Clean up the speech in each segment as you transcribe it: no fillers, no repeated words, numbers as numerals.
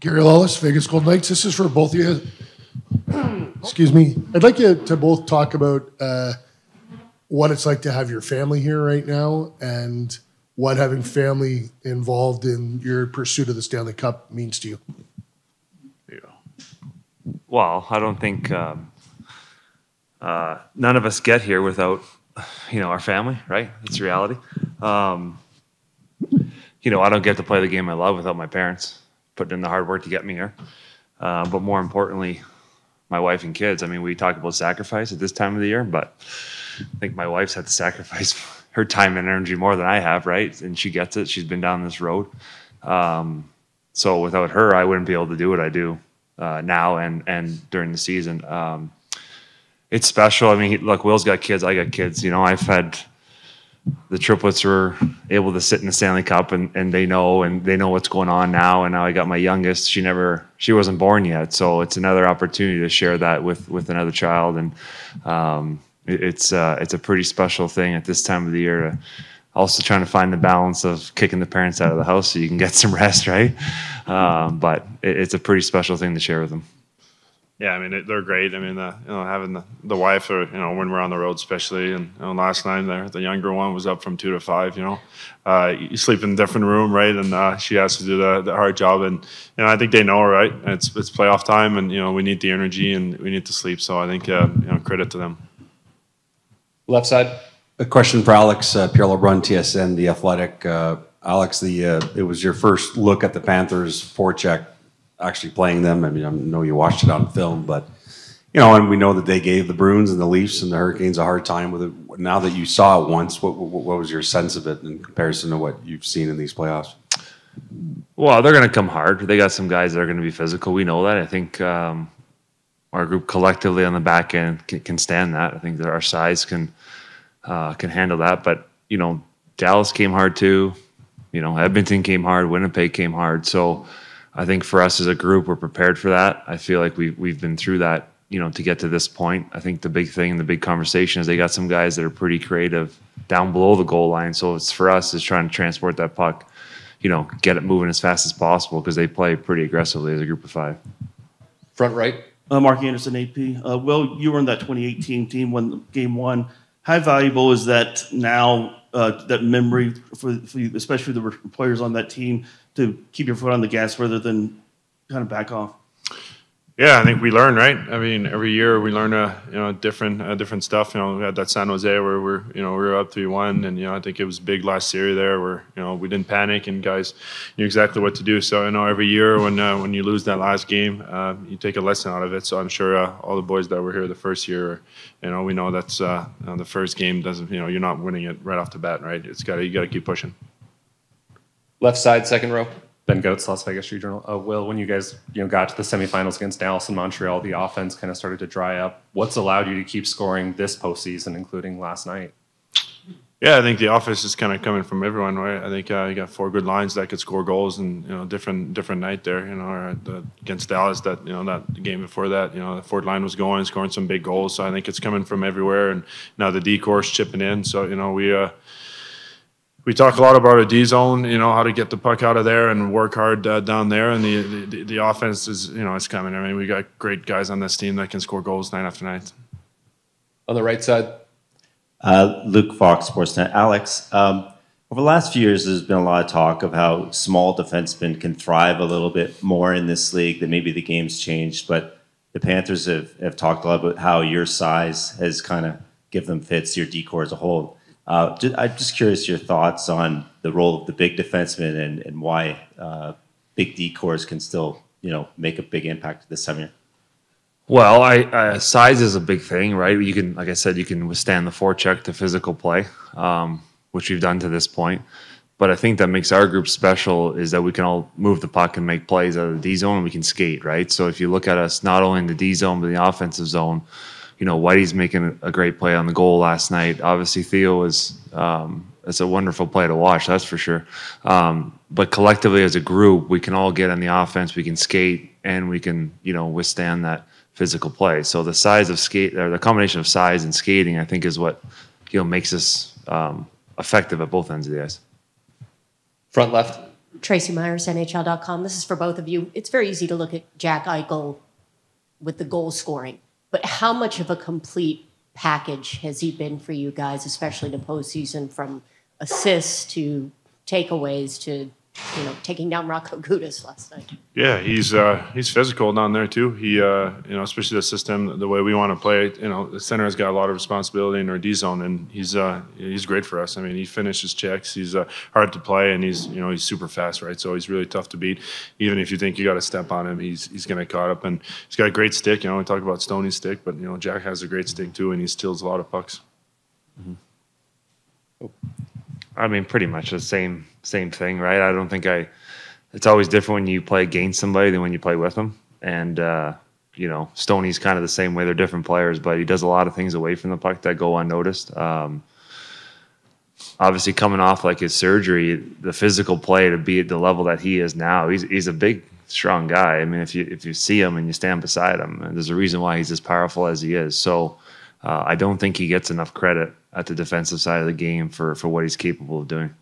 Gary Lawless, Vegas Golden Knights. This is for both of you. Excuse me. I'd like you to both talk about what it's like to have your family here right now and what having family involved in your pursuit of the Stanley Cup means to you. Yeah. Well, I don't think none of us get here without, our family, right? That's reality. I don't get to play the game I love without my parents putting in the hard work to get me here. But more importantly, my wife and kids. I mean, we talk about sacrifice at this time of the year, but I think my wife's had to sacrifice her time and energy more than I have, right? And she gets it. She's been down this road. So without her, I wouldn't be able to do what I do now and during the season. It's special. I mean, look, Will's got kids. I got kids. I've had the triplets were able to sit in the Stanley Cup and they know what's going on now. And now I got my youngest. She wasn't born yet. So it's another opportunity to share that with another child. And it's a pretty special thing at this time of the year to also trying to find the balance of kicking the parents out of the house so you can get some rest, right? But it's a pretty special thing to share with them. Yeah, I mean, they're great. I mean, having the wife, or when we're on the road, especially, and last night the younger one was up from 2 to 5. You sleep in a different room, right? And she has to do the hard job, and I think they know, right? It's playoff time, and we need the energy and we need to sleep. So I think credit to them. Left side. A question for Alex Pierre Lebrun, TSN, The Athletic. Alex, it was your first look at the Panthers forecheck, actually playing them. I mean, I know you watched it on film, but and we know that they gave the Bruins and the Leafs and the Hurricanes a hard time with it. Now that you saw it once, what was your sense of it in comparison to what you've seen in these playoffs? Well, they're going to come hard. They got some guys that are going to be physical. We know that. I think our group collectively on the back end can stand that. I think that our size can handle that. But Dallas came hard too. Edmonton came hard. Winnipeg came hard. So I think for us as a group, we're prepared for that. I feel like we've been through that, to get to this point. I think the big thing and the big conversation is they got some guys that are pretty creative down below the goal line. So it's for us is trying to transport that puck, get it moving as fast as possible because they play pretty aggressively as a group of 5. Front right. Mark Anderson, AP. Will, you were in that 2018 team when Game 1. How valuable is that now, that memory for you, especially the players on that team, to keep your foot on the gas rather than kind of back off? Yeah, I think we learn, right? I mean, every year we learn different stuff. We had that San Jose where we were up 3-1, and I think it was big last series there where we didn't panic and guys knew exactly what to do. So every year when you lose that last game, you take a lesson out of it. So I'm sure all the boys that were here the first year, we know that's the first game doesn't you're not winning it right off the bat, right? You got to keep pushing. Left side, second row. Ben Goetz, Las Vegas Street Journal. Will, when you guys got to the semifinals against Dallas and Montreal, the offense kind of started to dry up. What's allowed you to keep scoring this postseason, including last night? Yeah, I think the offense is kind of coming from everyone, right? I think you got 4 good lines that could score goals, and different night there. Against Dallas, that that game before that, the fourth line was scoring some big goals. So I think it's coming from everywhere, and now the D course chipping in. So we talk a lot about a D zone, how to get the puck out of there and work hard down there. And the offense is, it's coming. I mean, we got great guys on this team that can score goals night after night. On the right side. Luke Fox, Sportsnet. Alex, over the last few years, there's been a lot of talk of how small defensemen can thrive a little bit more in this league, that maybe the game's changed. But the Panthers have talked a lot about how your size has kind of given them fits, your D-core as a whole. I'm just curious your thoughts on the role of the big defenseman and why big D-cores can still, make a big impact this time of year. Well, size is a big thing, right? You can, like I said, you can withstand the forecheck to physical play, which we've done to this point. But I think that makes our group special is that we can all move the puck and make plays out of the D zone, and we can skate, right? So if you look at us not only in the D zone but in the offensive zone, Whitey's making a great play on the goal last night. Obviously, Theo is it's a wonderful play to watch, that's for sure. But collectively as a group, we can all get on the offense, we can skate, and we can, withstand that physical play. So the size of the combination of size and skating, I think, is what makes us effective at both ends of the ice. Front left. Tracy Myers, NHL.com. This is for both of you. It's very easy to look at Jack Eichel with the goal scoring, but how much of a complete package has he been for you guys, especially in the postseason, from assists to takeaways to, you know, taking down Rocco Gudis last night? Yeah, he's physical down there too. He you know, especially the system, the way we want to play. You know, the center has got a lot of responsibility in our D zone, and he's great for us. I mean, he finishes checks. He's hard to play, and he's super fast, right? So he's really tough to beat. Even if you think you got to step on him, he's going to caught up, and he's got a great stick. You know, we talk about Stoney's stick, but you know, Jack has a great stick too, and he steals a lot of pucks. Mm-hmm. Oh. I mean, pretty much the same thing, right? I don't think it's always different when you play against somebody than when you play with them. And, you know, Stoney's kind of the same way. They're different players, but he does a lot of things away from the puck that go unnoticed. Obviously, coming off like his surgery, the physical play to be at the level that he is now, he's a big, strong guy. I mean, if you see him and you stand beside him, and there's a reason why he's as powerful as he is. So I don't think he gets enough credit at the defensive side of the game for what he's capable of doing.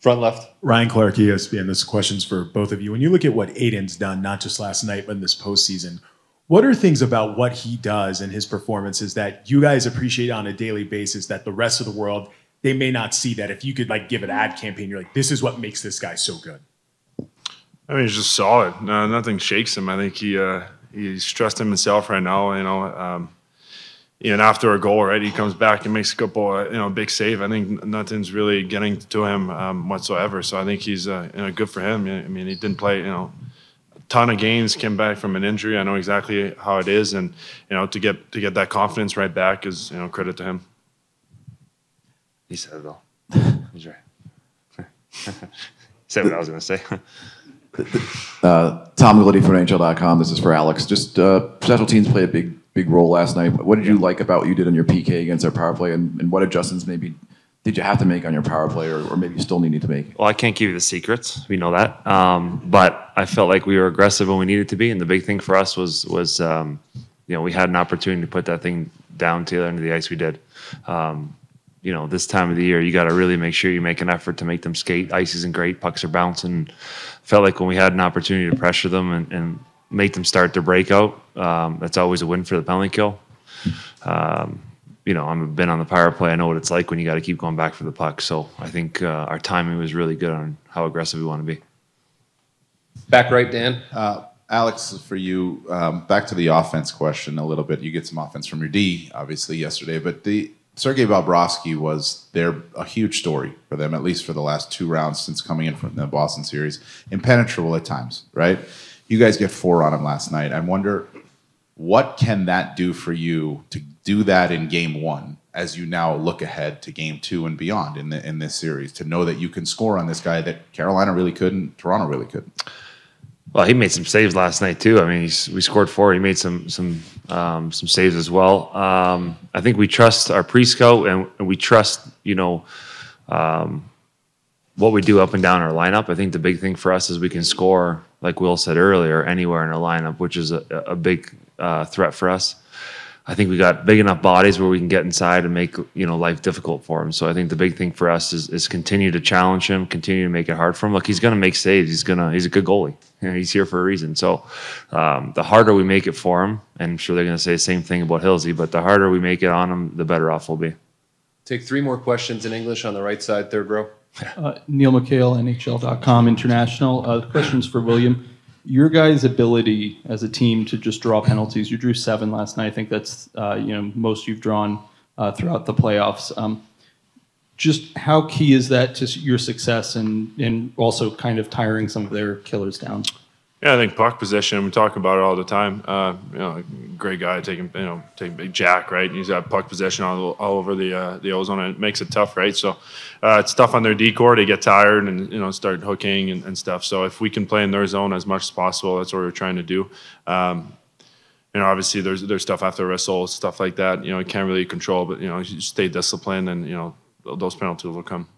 Front left. Ryan Clark, ESPN. This question's for both of you. When you look at what Aiden's done, not just last night, but in this postseason, what are things about what he does and his performances that you guys appreciate on a daily basis that the rest of the world, they may not see? That if you could like give an ad campaign, you're like, this is what makes this guy so good. I mean, he's just solid. Nothing shakes him. I think he's trusting himself right now. You know, even after a goal, right, he comes back and makes a couple, big save. I think nothing's really getting to him whatsoever. So I think he's, good for him. I mean, he didn't play, a ton of games, came back from an injury. I know exactly how it is, and to get that confidence right back is, credit to him. He said it all. He's right. Said what I was going to say. Tom Willity from NHL.com. This is for Alex. Just special teams played a big role last night. What did you like about what you did on your PK against our power play, and what adjustments maybe did you have to make on your power play, or maybe you still needed to make? Well, I can't give you the secrets. We know that. But I felt like we were aggressive when we needed to be, and the big thing for us was we had an opportunity to put that thing down to the end of the ice. We did. This time of the year, you got to really make sure you make an effort to make them skate. Ice isn't great. Pucks are bouncing. Felt like when we had an opportunity to pressure them and make them start to break out, that's always a win for the penalty kill. I've been on the power play. I know what it's like when you got to keep going back for the puck. So I think our timing was really good on how aggressive we want to be. Back right, Dan. Alex, for you, back to the offense question a little bit. You get some offense from your D, obviously, yesterday, but Sergei Bobrovsky was a huge story for them, at least for the last 2 rounds since coming in from the Boston series. Impenetrable at times, right? You guys get 4 on him last night. I wonder, what can that do for you to do that in game 1 as you now look ahead to game 2 and beyond in this series, to know that you can score on this guy that Carolina really couldn't, Toronto really couldn't? Well, he made some saves last night too. I mean, we scored 4. He made some saves as well. I think we trust our pre-scout and we trust what we do up and down our lineup. I think the big thing for us is we can score, like Will said earlier, anywhere in our lineup, which is a big threat for us. I think we got big enough bodies where we can get inside and make life difficult for him. So I think the big thing for us is continue to challenge him, continue to make it hard for him. Look, he's going to make saves. He's a good goalie. He's here for a reason. So the harder we make it for him, and I'm sure they're going to say the same thing about Hillsy, but the harder we make it on him, the better off we'll be. Take 3 more questions in English on the right side, third row. Neil McHale, NHL.com International. The question's for William. Your guys' ability as a team to just draw penalties. You drew 7 last night. I think that's most you've drawn throughout the playoffs. Just how key is that to your success and also kind of tiring some of their killers down? Yeah, I think puck possession. We talk about it all the time. Great guy taking big Jack, right? He's got puck possession all over the ozone, and it makes it tough, right? So it's tough on their D-core. They get tired and start hooking and stuff. So if we can play in their zone as much as possible, that's what we're trying to do. Obviously there's stuff after whistle, stuff like that. You can't really control, but you stay disciplined, and those penalties will come.